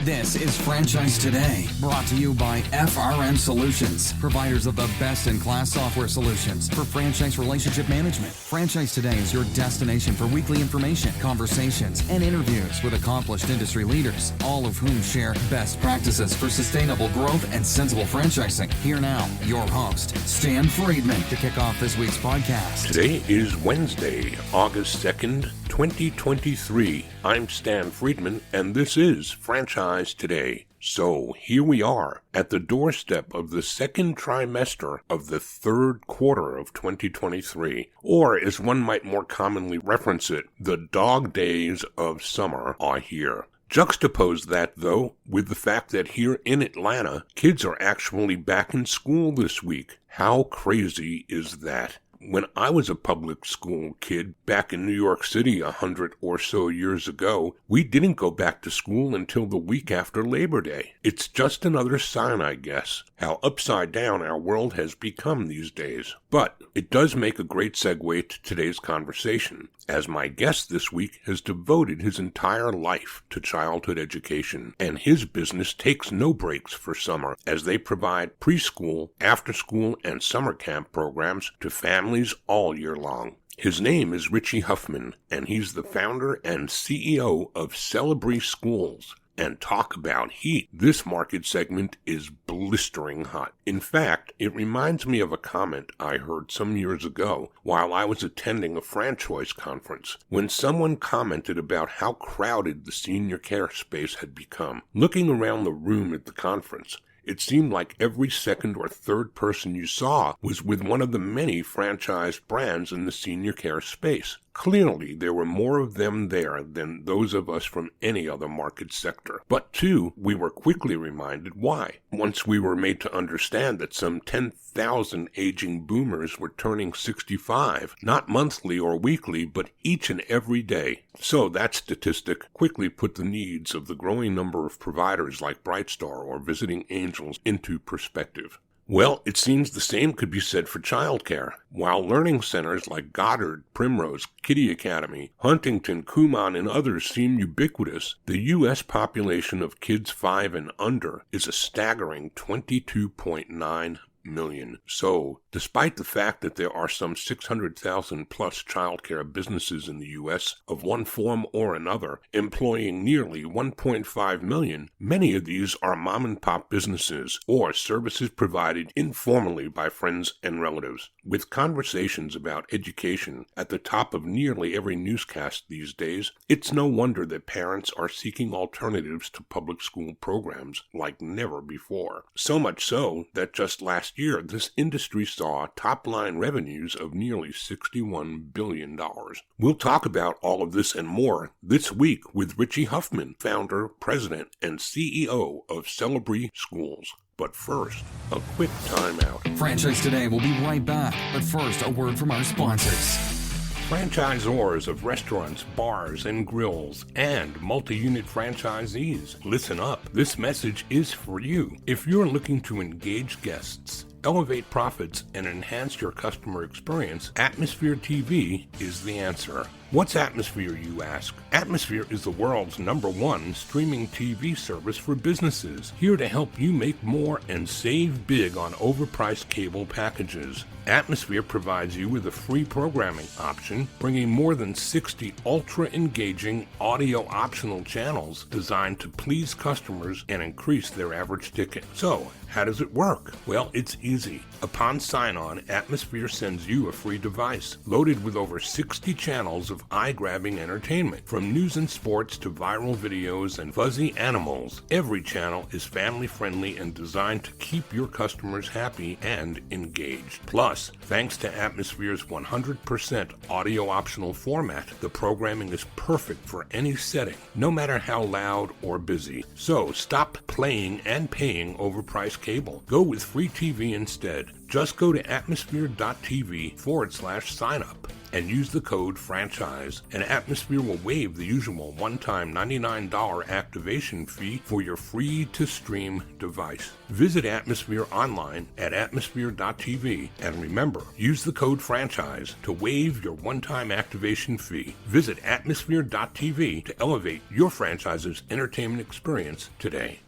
This is Franchise Today, brought to you by FRM Solutions, providers of the best-in-class software solutions for franchise relationship management. Franchise Today is your destination for weekly information, conversations, and interviews with accomplished industry leaders, all of whom share best practices for sustainable growth and sensible franchising. Here now, your host, Stan Friedman, to kick off this week's podcast. Today is Wednesday, August 2nd, 2023. I'm Stan Friedman, and this is Franchise Today. So here we are at the doorstep of the second trimester of the third quarter of 2023, or as one might more commonly reference it, the dog days of summer are here. Juxtapose that, though, with the fact that here in Atlanta, kids are actually back in school this week. How crazy is that? When I was a public school kid back in New York City 100 or so years ago, we didn't go back to school until the week after Labor Day. It's just another sign, I guess, how upside down our world has become these days. But it does make a great segue to today's conversation, as my guest this week has devoted his entire life to childhood education, and his business takes no breaks for summer, as they provide preschool, after-school, and summer camp programs to families all year long. His name is Richie Huffman, and he's the founder and CEO of Celebree Schools. And talk about heat. This market segment is blistering hot. In fact, it reminds me of a comment I heard some years ago while I was attending a franchise conference, when someone commented about how crowded the senior care space had become. Looking around the room at the conference, it seemed like every second or third person you saw was with one of the many franchised brands in the senior care space. Clearly, there were more of them there than those of us from any other market sector. But, too, we were quickly reminded why. Once we were made to understand that some 10,000 aging boomers were turning 65, not monthly or weekly, but each and every day. So that statistic quickly put the needs of the growing number of providers like Brightstar or Visiting Angels into perspective. Well, it seems the same could be said for childcare. While learning centers like Goddard, Primrose, Kiddie Academy, Huntington, Kumon, and others seem ubiquitous, the U.S. population of kids 5 and under is a staggering 22.9 million. So, despite the fact that there are some 600,000 plus childcare businesses in the U.S. of one form or another, employing nearly 1.5 million, many of these are mom-and-pop businesses or services provided informally by friends and relatives. With conversations about education at the top of nearly every newscast these days, it's no wonder that parents are seeking alternatives to public school programs like never before. So much so that just last year, this industry saw top-line revenues of nearly $61 billion. We'll talk about all of this and more this week with Richie Huffman, founder, president, and CEO of Celebree Schools. But first, a quick timeout. Franchise Today will be right back, but first, a word from our sponsors. Franchisors of restaurants, bars, and grills, and multi-unit franchisees, listen up. This message is for you. If you're looking to engage guests, elevate profits, and enhance your customer experience, Atmosphere TV is the answer. What's Atmosphere, you ask? Atmosphere is the world's #1 streaming TV service for businesses, here to help you make more and save big on overpriced cable packages. Atmosphere provides you with a free programming option, bringing more than 60 ultra-engaging audio-optional channels designed to please customers and increase their average ticket. So, how does it work? Well, it's easy. Upon sign-on, Atmosphere sends you a free device, loaded with over 60 channels of eye-grabbing entertainment. From news and sports to viral videos and fuzzy animals, every channel is family-friendly and designed to keep your customers happy and engaged. Plus, thanks to Atmosphere's 100% audio-optional format, the programming is perfect for any setting, no matter how loud or busy. So, stop playing and paying overpriced cable. Go with free TV instead. Just go to atmosphere.tv/sign up. and use the code FRANCHISE, and Atmosphere will waive the usual one-time $99 activation fee for your free-to-stream device. Visit Atmosphere online at atmosphere.tv, and remember, use the code FRANCHISE to waive your one-time activation fee. Visit atmosphere.tv to elevate your franchise's entertainment experience today.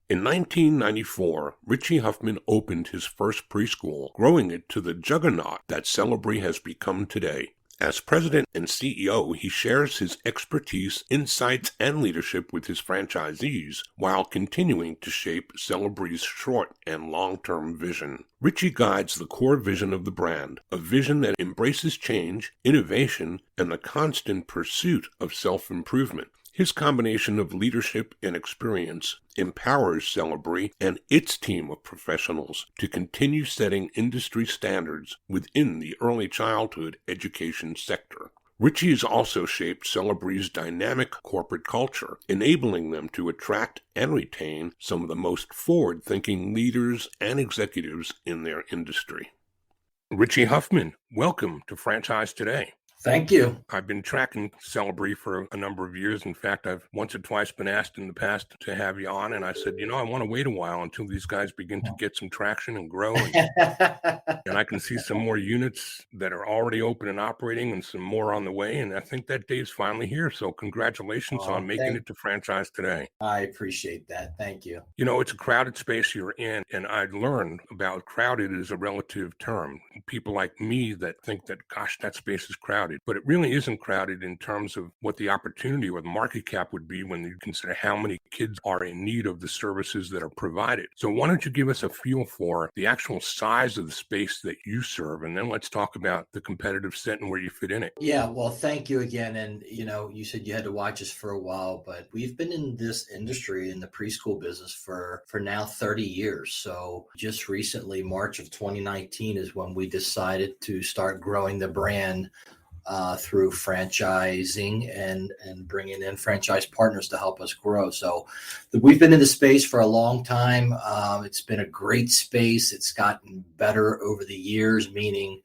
In 1994, Richie Huffman opened his first preschool, growing it to the juggernaut that Celebree has become today. As president and CEO, he shares his expertise, insights, and leadership with his franchisees while continuing to shape Celebree's short and long-term vision. Richie guides the core vision of the brand, a vision that embraces change, innovation, and the constant pursuit of self-improvement. His combination of leadership and experience empowers Celebree and its team of professionals to continue setting industry standards within the early childhood education sector. Richie has also shaped Celebree's dynamic corporate culture, enabling them to attract and retain some of the most forward-thinking leaders and executives in their industry. Richie Huffman, welcome to Franchise Today. Thank you. I've been tracking Celebree for a number of years. In fact, I've once or twice been asked in the past to have you on, and I said, I want to wait a while until these guys begin to get some traction and grow. And I can see some more units that are already open and operating and some more on the way. And I think that day is finally here. So congratulations on making it to Franchise Today. I appreciate that. Thank you. It's a crowded space you're in, and I learned about crowded is a relative term. People like me that think that, gosh, that space is crowded. But it really isn't crowded in terms of what the opportunity or the market cap would be when you consider how many kids are in need of the services that are provided. So why don't you give us a feel for the actual size of the space that you serve, and then let's talk about the competitive set and where you fit in it. Yeah, well, thank you again. And, you said you had to watch us for a while, but we've been in this industry, in the preschool business for now 30 years. So just recently, March of 2019 is when we decided to start growing the brand through franchising and bringing in franchise partners to help us grow. So we've been in the space for a long time. It's been a great space. It's gotten better over the years, meaning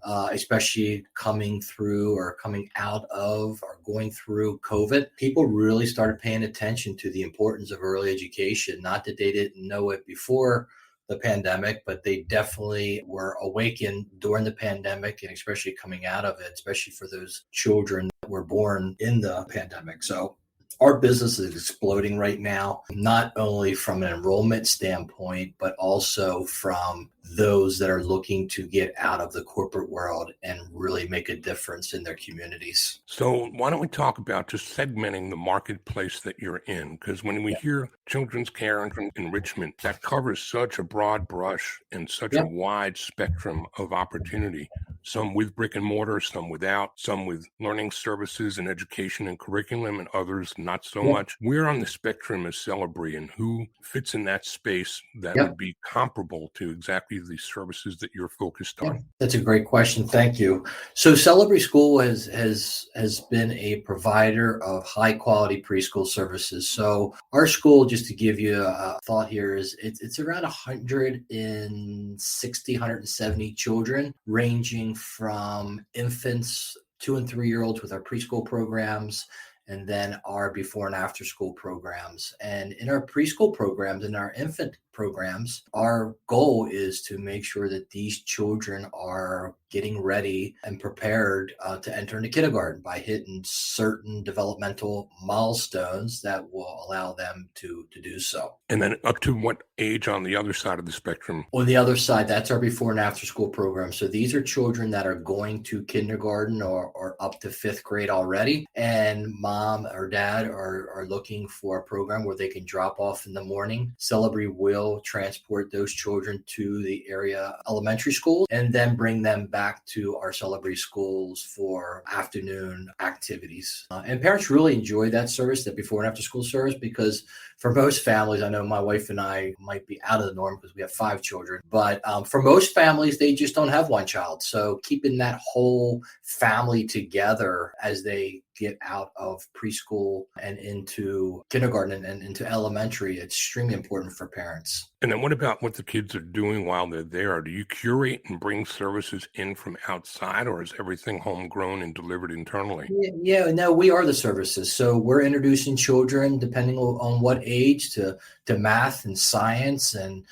especially coming through or coming out of or going through COVID, people really started paying attention to the importance of early education. Not that they didn't know it before the pandemic, but they definitely were awakened during the pandemic, and especially coming out of it, especially for those children that were born in the pandemic. So our business is exploding right now, not only from an enrollment standpoint, but also from those that are looking to get out of the corporate world and really make a difference in their communities. So why don't we talk about just segmenting the marketplace that you're in? Because when we hear children's care and enrichment, that covers such a broad brush and such a wide spectrum of opportunity. Some with brick and mortar, some without, some with learning services and education and curriculum, and others not so much. Where on the spectrum is Celebree, and who fits in that space that would be comparable to exactly the services that you're focused on? That's a great question. Thank you. So Celebree School has been a provider of high quality preschool services. So our school, just to give you a thought here, is it's around 160, 170 children, ranging from infants, 2 and 3 year olds with our preschool programs, and then our before and after school programs. And in our preschool programs and our infant programs, our goal is to make sure that these children are getting ready and prepared to enter into kindergarten by hitting certain developmental milestones that will allow them to do so. And then up to what age on the other side of the spectrum? On the other side, that's our before and after school program. So these are children that are going to kindergarten or up to 5th grade already. And mom or dad are looking for a program where they can drop off in the morning. Celebree will transport those children to the area elementary schools and then bring them back to our Celebree schools for afternoon activities. And parents really enjoy that service, that before and after school service, because for most families, I know my wife and I might be out of the norm because we have 5 children, but for most families, they just don't have one child. So keeping that whole family together as they get out of preschool and into kindergarten and into elementary, it's extremely important for parents. And then what about what the kids are doing while they're there? Do you curate and bring services in from outside, or is everything homegrown and delivered internally? Yeah, no, we are the services. So we're introducing children, depending on what age, to math and science and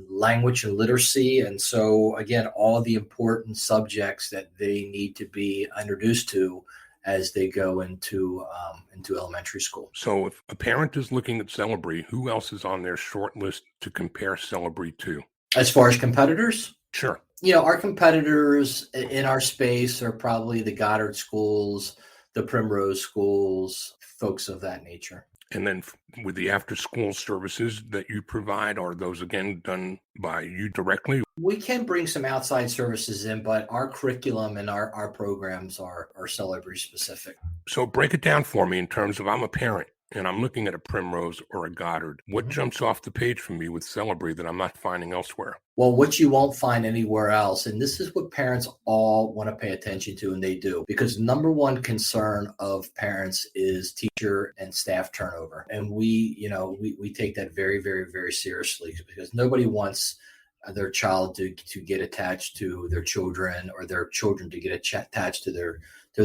language and literacy. And so again, all the important subjects that they need to be introduced to as they go into elementary school. So if a parent is looking at Celebree, who else is on their short list to compare Celebree to? As far as competitors, Sure. our competitors in our space are probably the Goddard schools, the Primrose schools, folks of that nature. And then with the after-school services that you provide, are those again done by you directly? We can bring some outside services in, but our curriculum and our programs are Celebree specific. So break it down for me in terms of I'm a parent and I'm looking at a Primrose or a Goddard. What jumps off the page for me with Celebree that I'm not finding elsewhere? Well, what you won't find anywhere else, and this is what parents all want to pay attention to, and they do, because number one concern of parents is teacher and staff turnover. And we take that very, very, very seriously, because nobody wants their child to get attached to their children, or their children to get attached to their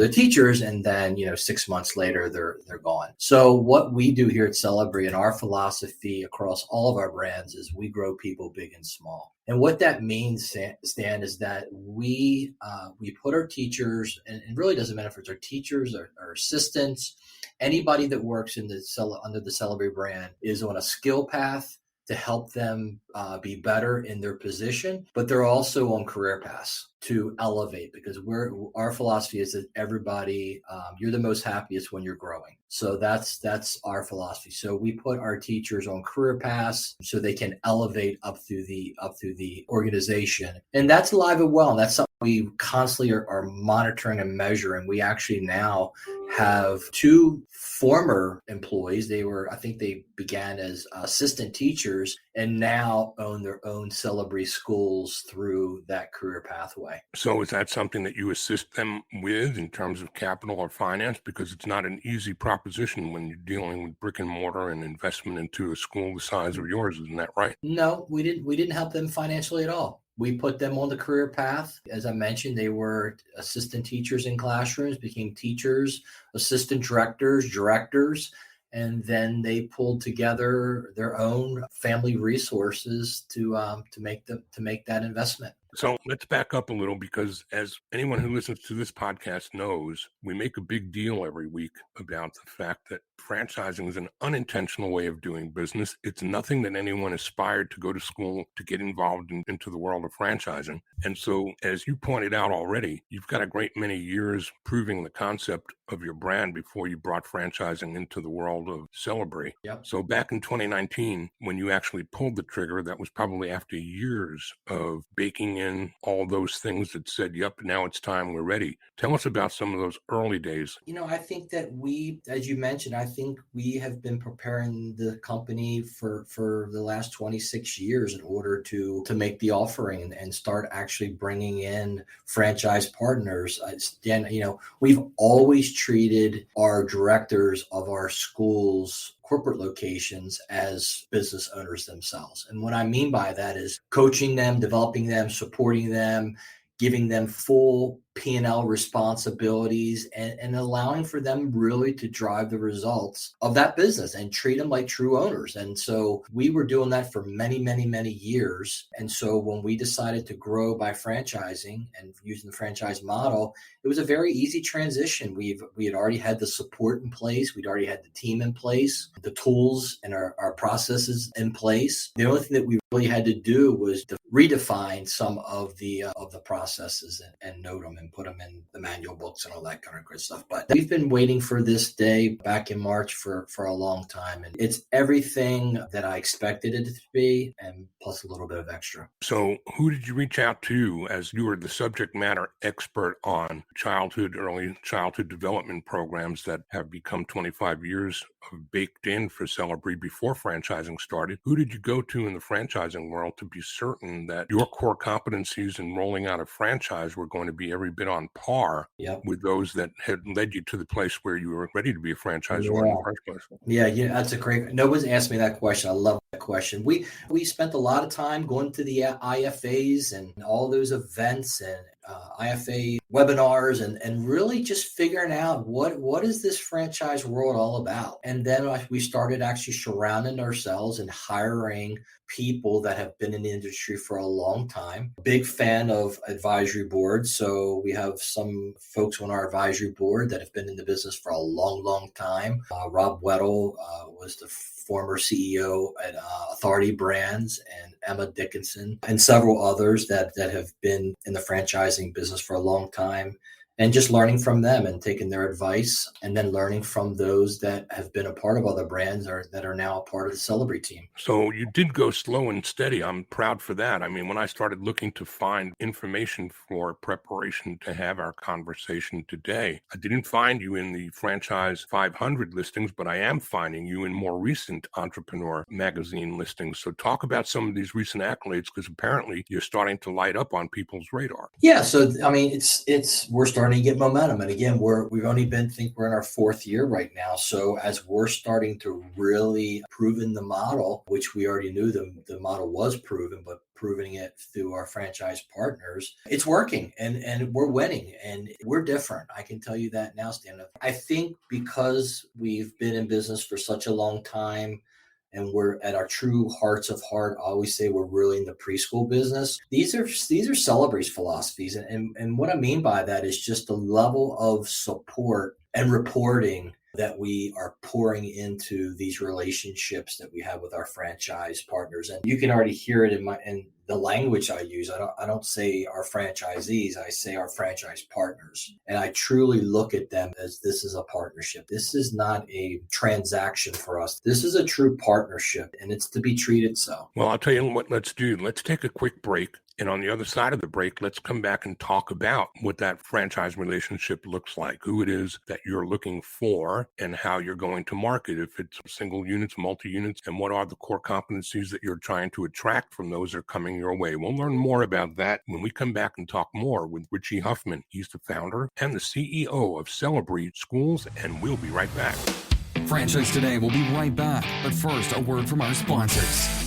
teachers, and then 6 months later they're gone. So what we do here at Celebree, and our philosophy across all of our brands, is we grow people big and small. And what that means, Stan, is that we put our teachers, and it really doesn't matter if it's our teachers or our assistants, anybody that works under the Celebree brand is on a skill path to help them be better in their position, but they're also on career paths to elevate, because our philosophy is that everybody, you're the most happiest when you're growing. So that's our philosophy. So we put our teachers on career paths so they can elevate up through the organization, and that's alive and well. And that's something we constantly are monitoring and measuring. We actually now have 2 former employees. I think they began as assistant teachers and now own their own Celebree schools through that career pathway. So is that something that you assist them with in terms of capital or finance? Because it's not an easy proposition when you're dealing with brick and mortar and investment into a school the size of yours. Isn't that right? No, we didn't help them financially at all. We put them on the career path. As I mentioned, they were assistant teachers in classrooms, became teachers, assistant directors, and then they pulled together their own family resources to make that investment. So let's back up a little, because as anyone who listens to this podcast knows, we make a big deal every week about the fact that franchising is an unintentional way of doing business. It's nothing that anyone aspired to go to school to get involved into the world of franchising. And so, as you pointed out already, you've got a great many years proving the concept of your brand before you brought franchising into the world of Celebree. Yep. So back in 2019, when you actually pulled the trigger, that was probably after years of baking in all those things that said, yep, now it's time, we're ready. Tell us about some of those early days. I think that we, as you mentioned, I think we have been preparing the company for the last 26 years in order to make the offering and start actually bringing in franchise partners. Dan, we've always treated our directors of our schools' corporate locations as business owners themselves. And what I mean by that is coaching them, developing them, supporting them, giving them full P&L responsibilities, and allowing for them really to drive the results of that business and treat them like true owners. And so we were doing that for many, many, many years. And so when we decided to grow by franchising and using the franchise model, it was a very easy transition. We had already had the support in place. We'd already had the team in place, the tools and our processes in place. The only thing that we really had to do was to redefine some of the processes and note them and put them in the manual books and all that kind of good stuff. But we've been waiting for this day back in March for a long time. And it's everything that I expected it to be, and plus a little bit of extra. So who did you reach out to, as you were the subject matter expert on early childhood development programs that have become 25 years of baked in for Celebree before franchising started? Who did you go to in the franchising world to be certain that your core competencies in rolling out a franchise were going to be every been on par Yep. with those that had led you to the place where you were ready to be a franchisor in Yeah. the first place. Yeah, that's a great. No one's asked me that question. I love that question. We spent a lot of time going to the IFAs and all those events and IFA webinars and really just figuring out what is this franchise world all about. And then we started actually surrounding ourselves and hiring people that have been in the industry for a long time. Big fan of advisory boards. So we have some folks on our advisory board that have been in the business for a long, long time. Rob Weddle was the former CEO at Authority Brands, and Emma Dickinson, and several others that have been in the franchising business for a long time. And just learning from them and taking their advice, and then learning from those that have been a part of other brands or that are now a part of the Celebree team. So you did go slow and steady. I'm proud for that. I mean, when I started looking to find information for preparation to have our conversation today, I didn't find you in the Franchise 500 listings, but I am finding you in more recent Entrepreneur magazine listings. So talk about some of these recent accolades, because apparently you're starting to light up on people's radar. Yeah, so I mean, it's we're starting to get momentum, and again, we've only think we're in our fourth year right now. So as we're starting to really proven the model, which we already knew the model was proven, but proving it through our franchise partners, it's working, and we're winning, and we're different. I can tell you that now, Stan. I think because we've been in business for such a long time, and we're at our true hearts of heart. I always say we're really in the preschool business. These are Celebree's philosophies. And what I mean by that is just the level of support and reporting that we are pouring into these relationships that we have with our franchise partners. And you can already hear it in the language I use. I don't say our franchisees, I say our franchise partners. And I truly look at them as this is a partnership. This is not a transaction for us. This is a true partnership, and it's to be treated so. Well, I'll tell you what let's do. Let's take a quick break. And on the other side of the break, let's come back and talk about what that franchise relationship looks like, who it is that you're looking for, and how you're going to market, if it's single units, multi-units, and what are the core competencies that you're trying to attract from those that are coming your way. We'll learn more about that when we come back and talk more with Richie Huffman. He's the founder and the CEO of Celebree Schools, and we'll be right back. Franchise Today will be right back, but first, a word from our sponsors.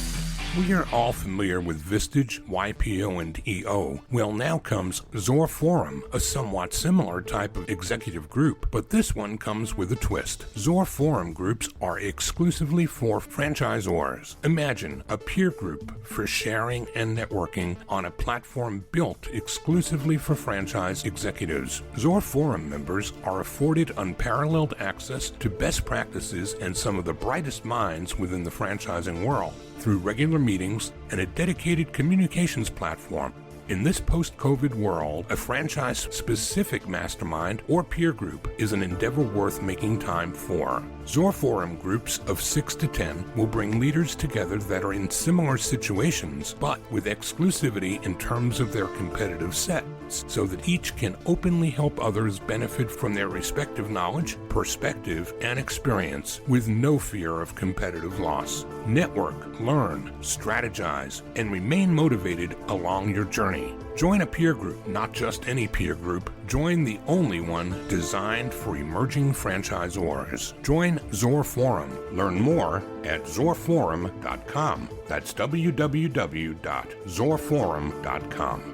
We are all familiar with Vistage, YPO, and EO. Well, now comes Zor Forum, a somewhat similar type of executive group, but this one comes with a twist. Zor Forum groups are exclusively for franchisors. Imagine a peer group for sharing and networking on a platform built exclusively for franchise executives. Zor Forum members are afforded unparalleled access to best practices and some of the brightest minds within the franchising world through regular meetings and a dedicated communications platform. In this post-COVID world, a franchise-specific mastermind or peer group is an endeavor worth making time for. Zor Forum groups of 6 to 10 will bring leaders together that are in similar situations, but with exclusivity in terms of their competitive sets, so that each can openly help others benefit from their respective knowledge, perspective, and experience with no fear of competitive loss. Network, learn, strategize, and remain motivated along your journey. Join a peer group, not just any peer group. Join the only one designed for emerging franchisors. Join Zor Forum. Learn more at zorforum.com. That's www.zorforum.com.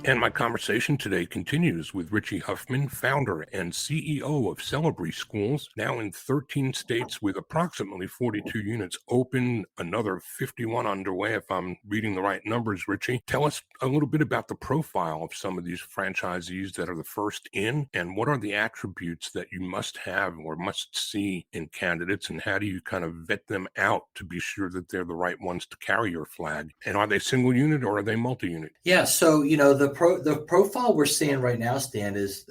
And my conversation today continues with Richie Huffman, founder and CEO of Celebree Schools, now in 13 states with approximately 42 units open, another 51 underway, if I'm reading the right numbers, Richie. Tell us a little bit about the profile of some of these franchisees that are the first in, and what are the attributes that you must have or must see in candidates, and how do you kind of vet them out to be sure that they're the right ones to carry your flag? And are they single unit or are they multi-unit? Yeah, so the profile we're seeing right now, Stan, is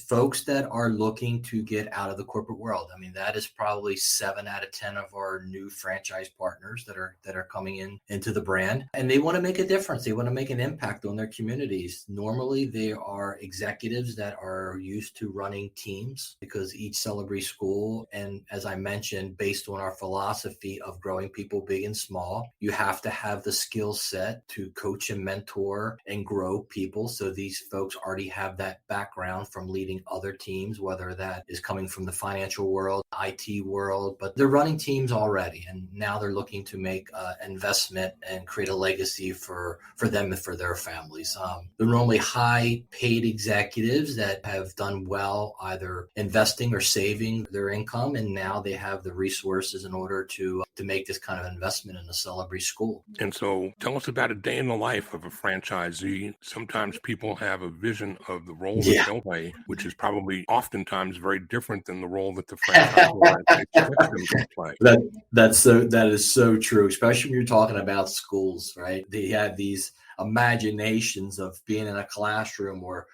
folks that are looking to get out of the corporate world. I mean, that is probably 7 out of 10 of our new franchise partners that are coming into the brand, and they want to make a difference. They want to make an impact on their communities. Normally, they are executives that are used to running teams, because each Celebree school, and as I mentioned, based on our philosophy of growing people big and small, you have to have the skill set to coach and mentor and grow people. So these folks already have that background from leading other teams, whether that is coming from the financial world, IT world, but they're running teams already. And now they're looking to make investment and create a legacy for them and for their families. They're normally high paid executives that have done well, either investing or saving their income. And now they have the resources in order to make this kind of investment in the Celebree School. And so tell us about a day in the life of a franchisee. Sometimes people have a vision of the role that they'll play, which is probably oftentimes very different than the role that the franchisor expects them to play. That is so true, especially when you're talking about schools, right? They have these imaginations of being in a classroom or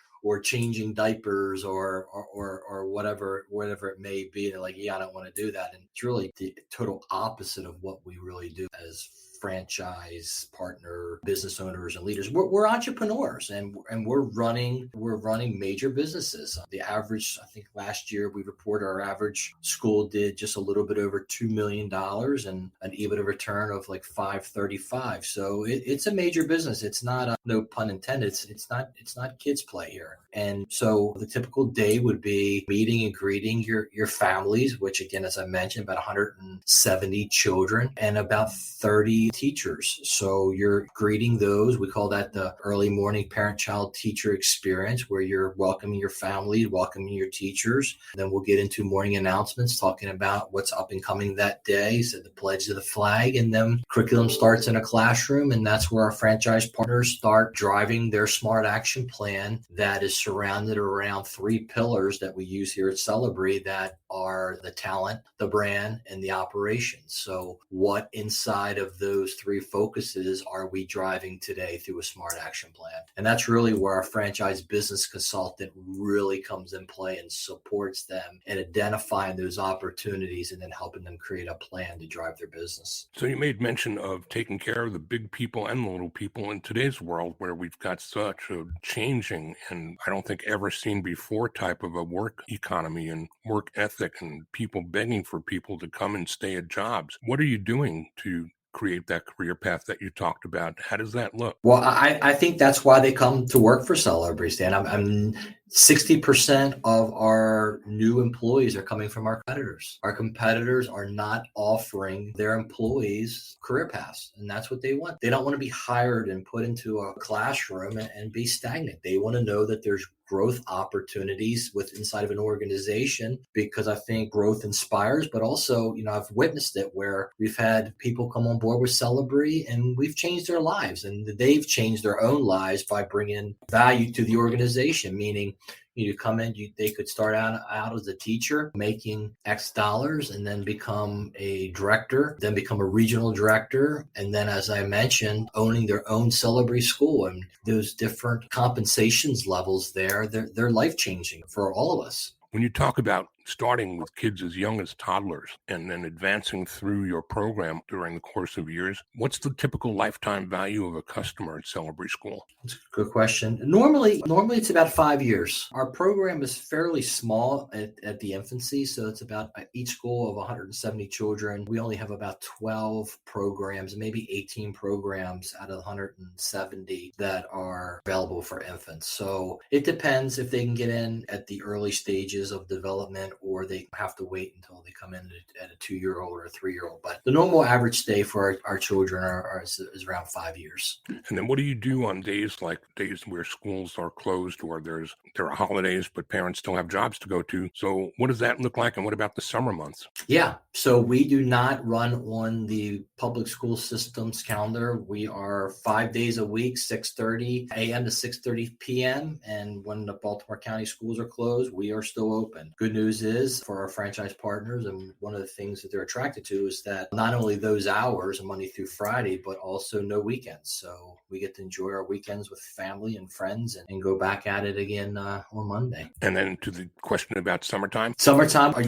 changing diapers or whatever it may be. They're like, I don't want to do that. And it's really the total opposite of what we really do as franchise partner business owners and leaders. We're entrepreneurs and we're running major businesses. The average, I think last year we reported our average school did just a little bit over $2 million and an EBITDA return of like 535. So it's a major business. It's not no pun intended. It's not kids play here. And so the typical day would be meeting and greeting your families, which again, as I mentioned, about 170 children and about 30 teachers. So you're greeting those. We call that the early morning parent-child teacher experience, where you're welcoming your family, welcoming your teachers. Then we'll get into morning announcements, talking about what's up and coming that day. So the pledge of the flag, and then curriculum starts in a classroom. And that's where our franchise partners start driving their smart action plan that is surrounded around 3 pillars that we use here at Celebree, that are the talent, the brand, and the operations. So what inside of those 3 focuses are we driving today through a smart action plan? And that's really where our franchise business consultant really comes in play and supports them in identifying those opportunities and then helping them create a plan to drive their business. So you made mention of taking care of the big people and the little people in today's world, where we've got such a changing and I don't think ever seen before type of a work economy and work ethic, and people begging for people to come and stay at jobs. What are you doing to create that career path that you talked about? How does that look? Well, I think that's why they come to work for Celebree, Stan. I'm 60% of our new employees are coming from our competitors. Our competitors are not offering their employees career paths, and that's what they want. They don't want to be hired and put into a classroom and be stagnant. They want to know that there's growth opportunities inside of an organization, because I think growth inspires, but also, I've witnessed it where we've had people come on board with Celebree and we've changed their lives, and they've changed their own lives by bringing value to the organization, meaning you come in, they could start out as a teacher making X dollars and then become a director, then become a regional director. And then, as I mentioned, owning their own Celebree School, and those different compensations levels there, they're life-changing for all of us. When you talk about starting with kids as young as toddlers and then advancing through your program during the course of years, what's the typical lifetime value of a customer at Celebree School? That's a good question. Normally it's about 5 years. Our program is fairly small at the infancy, so it's about each school of 170 children. We only have about 12 programs, maybe 18 programs out of 170 that are available for infants. So it depends if they can get in at the early stages of development, or they have to wait until they come in at a 2-year-old or a 3-year-old. But the normal average stay for our children is around 5 years. And then what do you do on days where schools are closed, or there are holidays, but parents still have jobs to go to? So what does that look like? And what about the summer months? Yeah. So we do not run on the public school system's calendar. We are 5 days a week, 6:30 a.m. to 6:30 p.m. And when the Baltimore County schools are closed, we are still open. Good news is for our franchise partners, and one of the things that they're attracted to is that not only those hours, Monday through Friday, but also no weekends. So we get to enjoy our weekends with family and friends and go back at it again on Monday. And then to the question about summertime.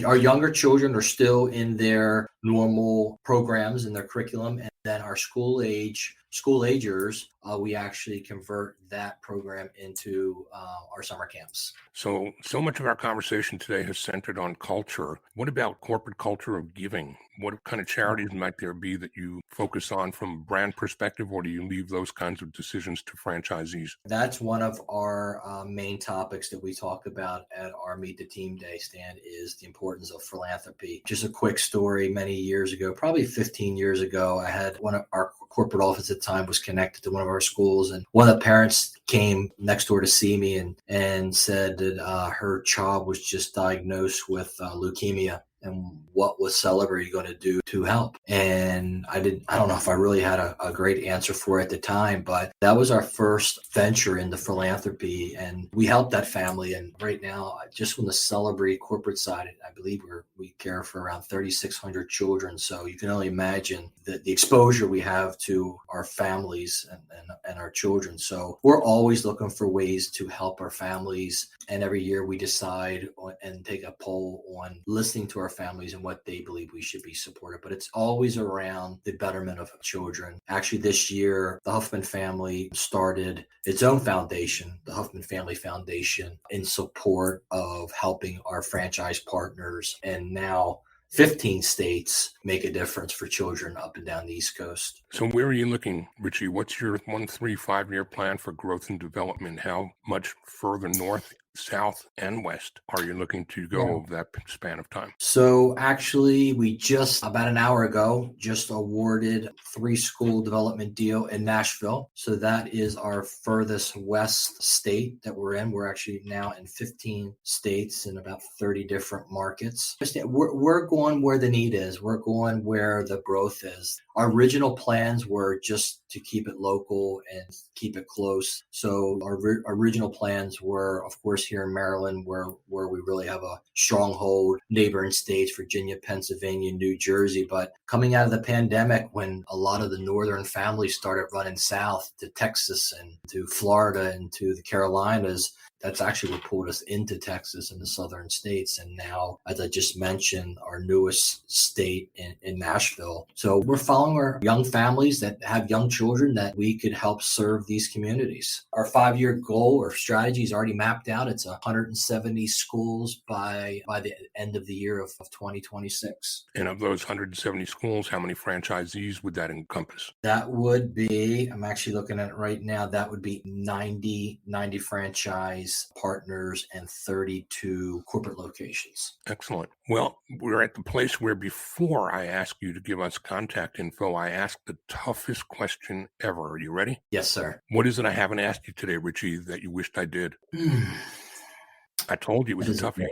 Our younger children are still in their normal programs in their curriculum, and then our school agers we actually convert that program into our summer camps. So much of our conversation today has centered on culture. What about corporate culture of giving? What kind of charities might there be that you focus on from a brand perspective, or do you leave those kinds of decisions to franchisees? That's one of our main topics that we talk about at our Meet the Team Day, Stan, is the importance of philanthropy. Just a quick story. Many years ago, probably 15 years ago, I had one of our corporate office at the time was connected to one of our schools, and one of the parents came next door to see me and said that her child was just diagnosed with leukemia. And what was Celebree going to do to help? And I don't know if I really had a great answer for it at the time, but that was our first venture into philanthropy. And we helped that family. And right now, just from the Celebree corporate side, I believe we care for around 3,600 children. So you can only imagine the exposure we have to our families and our children. So we're always looking for ways to help our families. And every year we decide and take a poll on listening to our families and what they believe we should be supported. But it's always around the betterment of children. Actually, this year, the Huffman family started its own foundation, the Huffman Family Foundation, in support of helping our franchise partners. And now 15 states make a difference for children up and down the East Coast. So where are you looking, Richie? What's your 1, 3, 5-year plan for growth and development? How much further north, south, and west are you looking to go over that span of time? So actually, we just about an hour ago just awarded 3-school development deal in Nashville. So that is our furthest west state that we're in. We're actually now in 15 states in about 30 different markets. We're going where the need is. We're going where the growth is. Our original plans were just to keep it local and keep it close. So our original plans were, of course, here in Maryland, where we really have a stronghold, neighboring states, Virginia, Pennsylvania, New Jersey. But coming out of the pandemic, when a lot of the northern families started running south to Texas and to Florida and to the Carolinas, that's actually what pulled us into Texas and the southern states. And now, as I just mentioned, our newest state in Nashville. So we're following our young families that have young children that we could help serve these communities. Our 5-year goal or strategy is already mapped out. It's 170 schools by the end of the year of 2026. And of those 170 schools, how many franchisees would that encompass? That would be, I'm actually looking at it right now, that would be 90 franchise partners and 32 corporate locations. Excellent. Well, we're at the place where before I ask you to give us contact info, I ask the toughest question ever. Are you ready? Yes, sir. What is it I haven't asked you today, Richie, that you wished I did? I told you it was a toughie.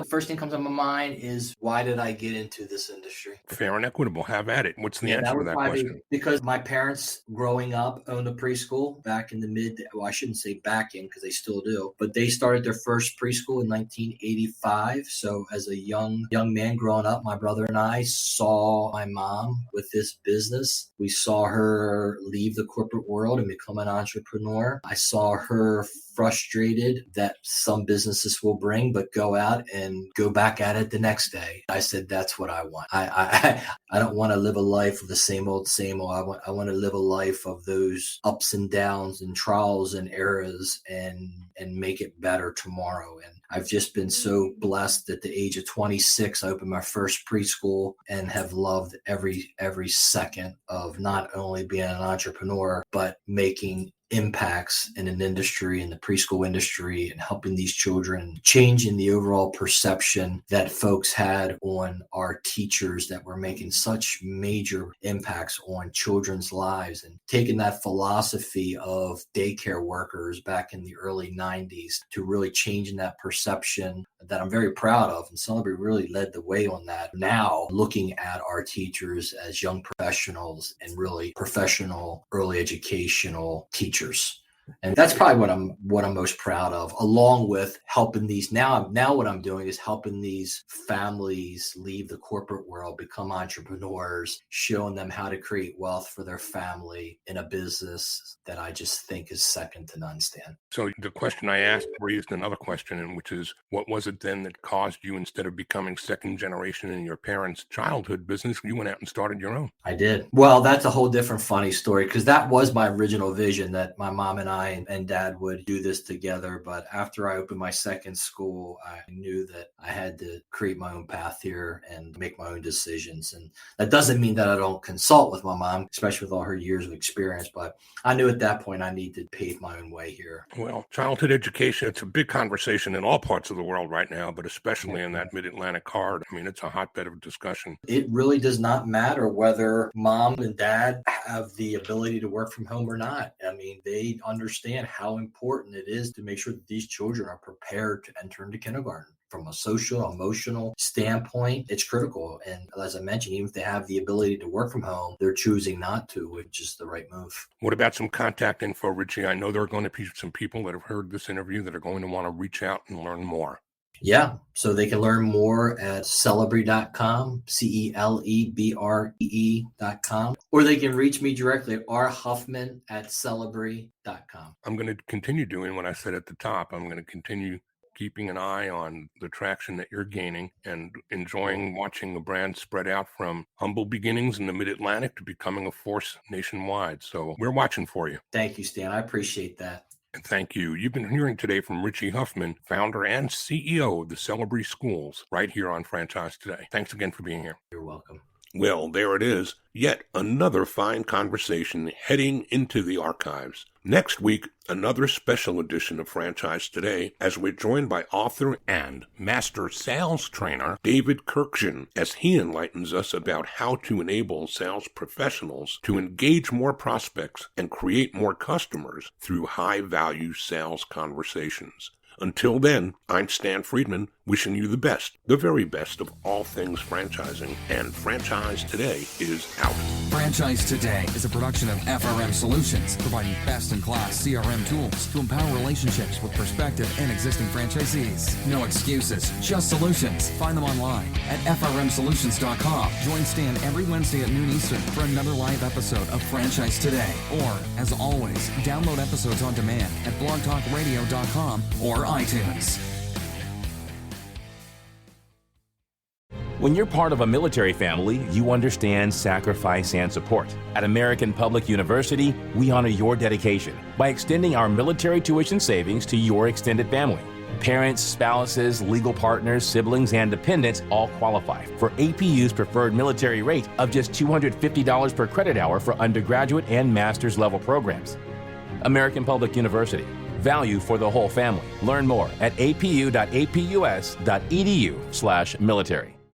First thing comes to my mind is, why did I get into this industry? Fair and equitable. Have at it. What's the answer to that question? Because my parents growing up owned a preschool back in the I shouldn't say back in because they still do, but they started their first preschool in 1985. So as a young man growing up, my brother and I saw my mom with this business. We saw her leave the corporate world and become an entrepreneur. I saw her frustrated that some businesses will bring, but go out and go back at it the next day. I said, that's what I want. I don't want to live a life of the same old. I want to live a life of those ups and downs and trials and errors and make it better tomorrow. And I've just been so blessed at the age of 26. I opened my first preschool and have loved every second of not only being an entrepreneur, but making impacts in an industry, in the preschool industry, and helping these children, changing the overall perception that folks had on our teachers that were making such major impacts on children's lives, and taking that philosophy of daycare workers back in the early 90s to really changing that perception that I'm very proud of. And Celebree really led the way on that. Now, looking at our teachers as young professionals and really professional early educational teachers. And that's probably what I'm most proud of, along with helping these now what I'm doing is helping these families leave the corporate world, become entrepreneurs, showing them how to create wealth for their family in a business that I just think is second to none, Stan. So the question I asked raised another question, and which is, what was it then that caused you, instead of becoming second generation in your parents' childhood business, you went out and started your own? I did. Well, that's a whole different funny story, because that was my original vision, that my mom and I and dad would do this together. But after I opened my second school, I knew that I had to create my own path here and make my own decisions. And that doesn't mean that I don't consult with my mom, especially with all her years of experience. But I knew at that point I needed to pave my own way here. Well, childhood education, it's a big conversation in all parts of the world right now, but especially in that mid-Atlantic corridor. I mean, it's a hotbed of discussion. It really does not matter whether mom and dad have the ability to work from home or not. I mean, they understand how important it is to make sure that these children are prepared to enter into kindergarten. From a social, emotional standpoint, it's critical. And as I mentioned, even if they have the ability to work from home, they're choosing not to, which is the right move. What about some contact info, Richie? I know there are going to be some people that have heard this interview that are going to want to reach out and learn more. Yeah, so they can learn more at celebree.com, CELEBREE.com, or they can reach me directly at rhuffman@celebree.com. I'm going to continue doing what I said at the top. I'm going to continue keeping an eye on the traction that you're gaining and enjoying watching the brand spread out from humble beginnings in the mid-Atlantic to becoming a force nationwide. So we're watching for you. Thank you, Stan. I appreciate that. And thank you. You've been hearing today from Richie Huffman, founder and CEO of the Celebree Schools, right here on Franchise Today. Thanks again for being here. You're welcome. Well, there it is. Yet another fine conversation heading into the archives. Next week, another special edition of Franchise Today, as we're joined by author and master sales trainer David Kirkshin, as he enlightens us about how to enable sales professionals to engage more prospects and create more customers through high-value sales conversations. Until then, I'm Stan Friedman, wishing you the best, the very best of all things franchising. And Franchise Today is out. Franchise Today is a production of FRM Solutions, providing best-in-class CRM tools to empower relationships with prospective and existing franchisees. No excuses, just solutions. Find them online at frmsolutions.com. Join Stan every Wednesday at noon Eastern for another live episode of Franchise Today. Or, as always, download episodes on demand at blogtalkradio.com or iTunes. When you're part of a military family, you understand sacrifice and support. At American Public University, we honor your dedication by extending our military tuition savings to your extended family. Parents, spouses, legal partners, siblings, and dependents all qualify for APU's preferred military rate of just $250 per credit hour for undergraduate and master's level programs. American Public University. Value for the whole family. Learn more at apu.apus.edu/military.